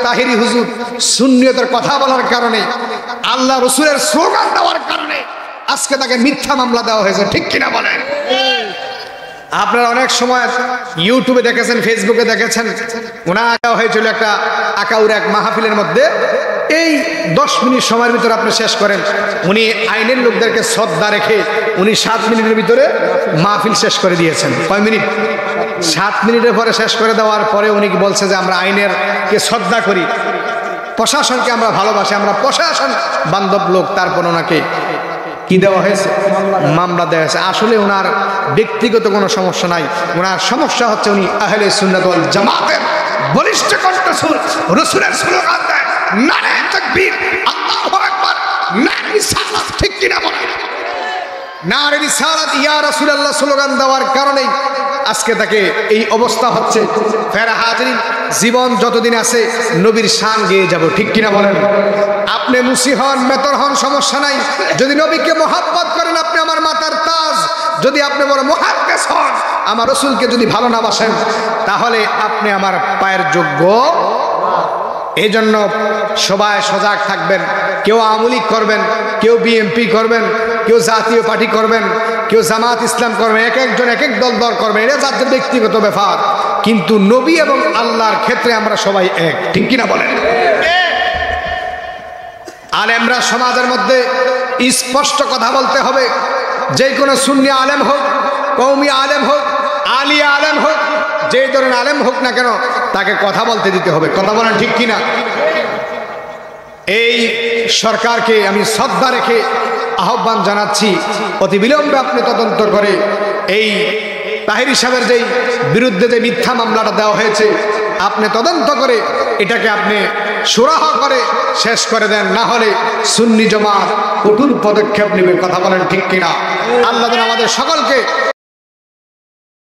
তাহিরি হুজুর সুন্নিয়তের কথা বলার কারণে, আল্লাহ রসুলের স্লোগান দেওয়ার কারণে আজকে তাকে মিথ্যা মামলা দেওয়া হয়েছে, ঠিক কিনা বলেন? আপনারা অনেক সময় ইউটিউবে দেখেছেন, ফেসবুকে দেখেছেন, ওনার দেওয়া হয়েছিল একটা আকাউর এক মাহফিলের মধ্যে। এই 10 মিনিট সময়ের ভিতরে আপনি শেষ করেন। উনি আইনের লোকদেরকে শ্রদ্ধা রেখে উনি 7 মিনিটের ভিতরে মাহফিল শেষ করে দিয়েছেন। কয় মিনিট? 7 মিনিটের পরে শেষ করে দেওয়ার পরে উনি বলছে যে আমরা আইনের কে শ্রদ্ধা করি, প্রশাসনকে আমরা ভালোবাসি, আমরা প্রশাসন বান্ধব লোক। তারপর ওনাকে কি দেওয়া হয়েছে? মামলা দেওয়া হয়েছে। আসলে ওনার ব্যক্তিগত কোনো সমস্যা নাই, ওনার সমস্যা হচ্ছে উনি আহলে সুন্নাত ওয়াল জামাতের বলিষ্ঠ কণ্ঠস্বর রাসূলের স্লোগান দেয়, নারে তাকবীর, আল্লাহু আকবার, নারে রিসালাত, ঠিক কিনা বলেন? নারে রিসালাত, ইয়া রাসূলুল্লাহ স্লোগান দেওয়ার কারণেই আজকে তাকে এই অবস্থা হচ্ছে। ফেরা হাজরিন, জীবন যতদিন আছে নবীর শান গেয়ে যাব, ঠিক কিনা বলেন? আপনি মুসি হন, মেতর হন, সমস্যা নাই। যদি নবীকে মহাব্বত করেন, আপনি আমার মাথার তাজ। যদি আপনি বড় মুহাদ্দিস হন, আমার রাসূলকে যদি ভালো না বাসেন, তাহলে আপনি আমার পায়ের যোগ্য। এই জন্য সবাই সজাগ থাকবেন। কেউ আওয়ামী লীগ করবেন, কেউ বিএনপি করবেন, কেউ জাতীয় পার্টি করবেন, কেউ জামাত ইসলাম করবেন, এক একজন এক এক দল করবেন, এটা যাদের ব্যক্তিগত ব্যাপার। কিন্তু নবী এবং আল্লাহর ক্ষেত্রে আমরা সবাই এক, ঠিক কিনা বলেন? আলেমরা সমাজের মধ্যে স্পষ্ট কথা বলতে হবে। যে কোনো সুন্নি আলেম হোক, কওমি আলেম হোক, আলিয়া আলেম হোক, যে ধরনের আলেম হোক না কেন, তাকে কথা বলতে দিতে হবে। কথা বলেন, ঠিক কিনা? এই সরকারকে আমি শ্রদ্ধা রেখে আহ্বান জানাচ্ছি, অতি বিলম্বে আপনি তদন্ত করে এই তাহিরি সাহেবের যেই বিরুদ্ধে যে মিথ্যা মামলাটা দেওয়া হয়েছে, আপনি তদন্ত করে এটাকে আপনি সুরাহ করে শেষ করে দেন, না হলে সুন্নি জামাত কঠোর পদক্ষেপ নেবে। কথা বলেন, ঠিক কিনা? আল্লাহ আমাদের সকলকে